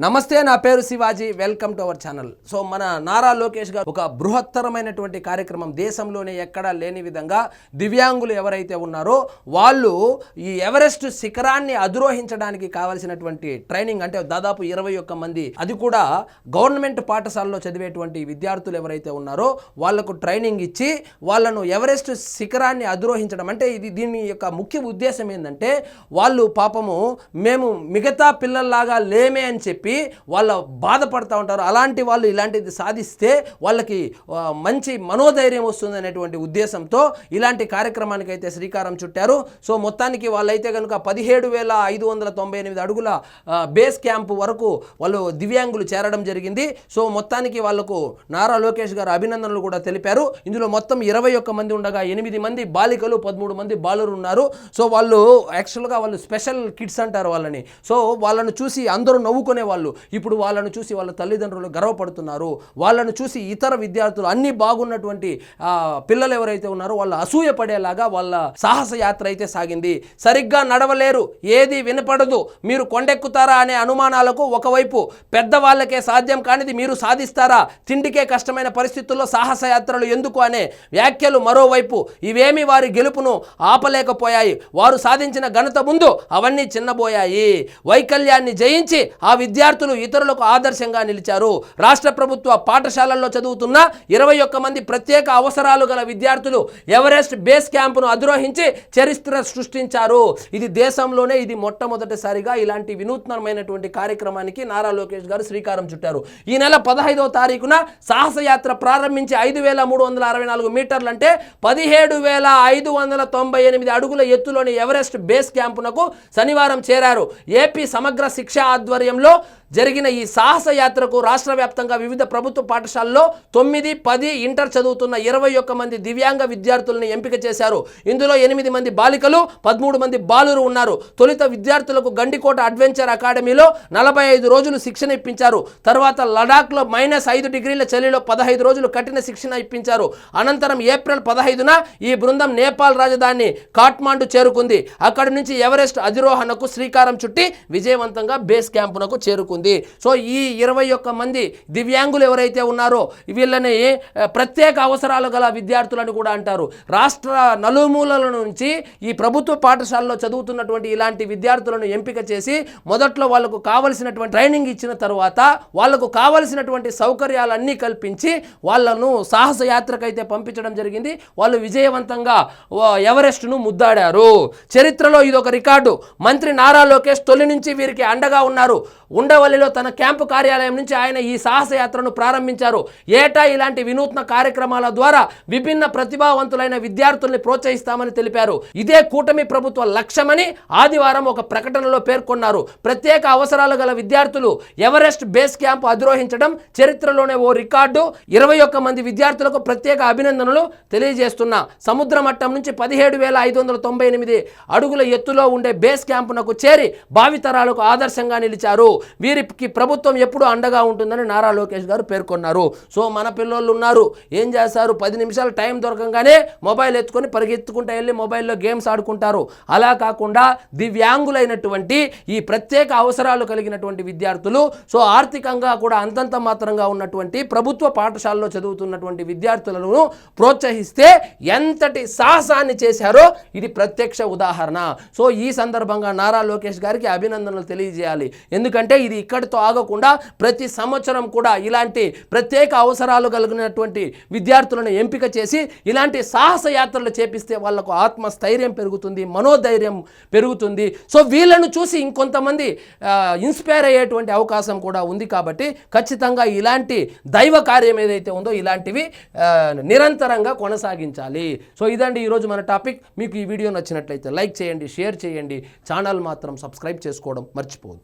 నమస్తే, నా పేరు Shivaji. Welcome to our channel. So మన నారా లోకేష్ గారు ఒక బృహత్తరమైనటువంటి కార్యక్రమం, దేశంలోనే ఎక్కడా లేని విధంగా దివ్యాంగులు ఎవరైతే ఉన్నారో వాళ్ళు ఈ ఎవరెస్ట్ శిఖరాన్ని అధిరోహించడానికి కావాల్సినటువంటి ట్రైనింగ్, అంటే దాదాపు 21 మంది, అది కూడా గవర్నమెంట్ పాఠశాలలో చదివేటువంటి విద్యార్థులు ఎవరైతే ఉన్నారో వాళ్లకు ట్రైనింగ్ ఇచ్చి వాళ్ళను ఎవరెస్ట్ శిఖరాన్ని అధిరోహించడం. అంటే దీని యొక్క ముఖ్య ఉద్దేశం ఏంటంటే వాళ్ళు పాపము మేము మిగతా పిల్లల్లాగా లేమే అని చెప్పి వాళ్ళ బాధపడుతూ ఉంటారు. అలాంటి వాళ్ళు ఇలాంటిది సాధిస్తే వాళ్ళకి మంచి మనోధైర్యం వస్తుంది అనేటువంటి ఉద్దేశంతో ఇలాంటి కార్యక్రమానికి అయితే శ్రీకారం చుట్టారు. సో మొత్తానికి వాళ్ళైతే కనుక 17,598 అడుగుల బేస్ క్యాంప్ వరకు వాళ్ళు దివ్యాంగులు చేరడం జరిగింది. సో మొత్తానికి వాళ్ళకు నారా లోకేష్ గారు అభినందనలు కూడా తెలిపారు. ఇందులో మొత్తం 21 మంది ఉండగా 8 మంది బాలికలు, 13 మంది బాలురు ఉన్నారు. సో వాళ్ళు యాక్చువల్గా వాళ్ళు స్పెషల్ కిడ్స్ అంటారు వాళ్ళని. సో వాళ్ళను చూసి అందరూ నవ్వుకునేవాళ్ళు. ఇప్పుడు వాళ్ళను చూసి వాళ్ళ తల్లిదండ్రులు గర్వపడుతున్నారు. వాళ్ళను చూసి ఇతర విద్యార్థులు, అన్ని బాగున్నటువంటి పిల్లలు ఎవరైతే ఉన్నారో వాళ్ళు అసూయ పడేలాగా వాళ్ళ సాహస యాత్ర అయితే సాగింది. సరిగ్గా నడవలేరు, ఏది వినపడదు, మీరు కొండెక్కుతారా అనే అనుమానాలకు ఒకవైపు పెద్దవాళ్ళకే సాధ్యం కానిది మీరు సాధిస్తారా, తిండికే కష్టమైన పరిస్థితుల్లో సాహస యాత్రలు ఎందుకు అనే వ్యాఖ్యలు మరోవైపు. ఇవేమి వారి గెలుపును ఆపలేకపోయాయి. వారు సాధించిన ఘనత ముందు అవన్నీ చిన్నబోయాయి. వైకల్యాన్ని జయించి ఆ విద్యార్థులు ఇతరులకు ఆదర్శంగా నిలిచారు. రాష్ట్ర ప్రభుత్వ పాఠశాలల్లో చదువుతున్న 21 మంది ప్రత్యేక అవసరాలు గల విద్యార్థులు ఎవరెస్ట్ బేస్ క్యాంపును అధిరోహించి చరిత్ర సృష్టించారు. ఇది దేశంలోనే ఇది మొట్టమొదటిసారిగా ఇలాంటి వినూత్నమైనటువంటి కార్యక్రమానికి నారా లోకేష్ గారు శ్రీకారం చుట్టారు. ఈ నెల 15వ తారీఖున సాహసయాత్ర ప్రారంభించి 5,364 మీటర్లు అంటే 17,598 అడుగుల ఎత్తులోని ఎవరెస్ట్ బేస్ క్యాంపునకు శనివారం చేరారు. ఏపీ సమగ్ర శిక్ష ఆధ్వర్యంలో జరిగిన ఈ సాహస యాత్రకు రాష్ట్ర వ్యాప్తంగా వివిధ ప్రభుత్వ పాఠశాలల్లో 9, 10 ఇంటర్ చదువుతున్న 21 మంది దివ్యాంగ విద్యార్థులను ఎంపిక చేశారు. ఇందులో 8 మంది బాలికలు, 13 మంది బాలురు ఉన్నారు. తొలుత విద్యార్థులకు గండికోట అడ్వెంచర్ అకాడమీలో 45 రోజులు శిక్షణ ఇప్పించారు. తర్వాత లడాఖ్లో -5 డిగ్రీల చలిలో 15 రోజులు కఠిన శిక్షణ ఇప్పించారు. అనంతరం ఏప్రిల్ 15న ఈ బృందం నేపాల్ రాజధాని కాఠ్మాండు చేరుకుంది. అక్కడి నుంచి ఎవరెస్ట్ అధిరోహణకు శ్రీకారం చుట్టి విజయవంతంగా బేస్ క్యాంపునకు చేరుకుంది. సో ఈ 21 మంది దివ్యాంగులు ఎవరైతే ఉన్నారో వీళ్ళని ప్రత్యేక అవసరాలు గల విద్యార్థులను కూడా అంటారు. రాష్ట్ర నలుమూలల నుంచి ఈ ప్రభుత్వ పాఠశాలలో చదువుతున్నటువంటి ఇలాంటి విద్యార్థులను ఎంపిక చేసి మొదట్లో వాళ్ళకు కావలసినటువంటి ట్రైనింగ్ ఇచ్చిన తర్వాత వాళ్ళకు కావలసినటువంటి సౌకర్యాలన్నీ కల్పించి వాళ్ళను సాహస యాత్రకైతే పంపించడం జరిగింది. వాళ్ళు విజయవంతంగా ఎవరెస్ట్ను ముద్దాడారు. చరిత్రలో ఇదొక రికార్డు. మంత్రి నారా లోకేష్ తొలి నుంచి వీరికి అండగా ఉన్నారు. ఉండవల్లిలో తన క్యాంపు కార్యాలయం నుంచి ఆయన ఈ సాహస యాత్రను ప్రారంభించారు. ఏటా ఇలాంటి వినూత్న కార్యక్రమాల ద్వారా విభిన్న ప్రతిభావంతులైన విద్యార్థుల్ని ప్రోత్సహిస్తామని తెలిపారు. ఇదే కూటమి ప్రభుత్వ లక్ష్యమని ఆదివారం ఒక ప్రకటనలో పేర్కొన్నారు. ప్రత్యేక అవసరాలు గల విద్యార్థులు ఎవరెస్ట్ బేస్ క్యాంప్ అధిరోహించడం చరిత్రలోనే ఓ రికార్డు. 21 మంది విద్యార్థులకు ప్రత్యేక అభినందనలు తెలియజేస్తున్నా. సముద్ర మట్టం నుంచి 17,598 అడుగుల ఎత్తులో ఉండే బేస్ క్యాంపునకు చేరి భావితరాలకు ఆదర్శంగా నిలిచారు. వీరికి ప్రభుత్వం ఎప్పుడూ అండగా ఉంటుందని నారా లోకేష్ గారు పేర్కొన్నారు. సో మన పిల్లలు ఉన్నారు, ఏం చేస్తారు, 10 నిమిషాలు టైం దొరకంగానే మొబైల్ ఎత్తుకొని పరిగెత్తుకుంటూ వెళ్ళి మొబైల్లో గేమ్స్ ఆడుకుంటారు. అలా కాకుండా దివ్యాంగులైనటువంటి ఈ ప్రత్యేక అవసరాలు కలిగినటువంటి విద్యార్థులు, సో ఆర్థికంగా కూడా అంతంత మాత్రంగా ఉన్నటువంటి ప్రభుత్వ పాఠశాలలో చదువుతున్నటువంటి విద్యార్థులను ప్రోత్సహిస్తే ఎంతటి సాహసాన్ని చేశారో ఇది ప్రత్యక్ష ఉదాహరణ. సో ఈ సందర్భంగా నారా లోకేష్ గారికి అభినందనలు తెలియజేయాలి. ఎందుకంటే ఇది ఇక్కడితో ఆగకుండా ప్రతి సంవత్సరం కూడా ఇలాంటి ప్రత్యేక అవసరాలు కలిగినటువంటి విద్యార్థులను ఎంపిక చేసి ఇలాంటి సాహస యాత్రలు చేపిస్తే వాళ్ళకు ఆత్మస్థైర్యం పెరుగుతుంది, మనోధైర్యం పెరుగుతుంది. సో వీళ్ళను చూసి ఇంకొంతమంది ఇన్స్పైర్ అయ్యేటువంటి అవకాశం కూడా ఉంది. కాబట్టి ఖచ్చితంగా ఇలాంటి దైవ కార్యం ఏదైతే ఉందో ఇలాంటివి నిరంతరంగా కొనసాగించాలి. సో ఇదండి ఈరోజు మన టాపిక్. మీకు ఈ వీడియో నచ్చినట్లయితే లైక్ చేయండి, షేర్ చేయండి, ఛానల్ మాత్రం సబ్స్క్రైబ్ చేసుకోవడం మర్చిపోవద్దు.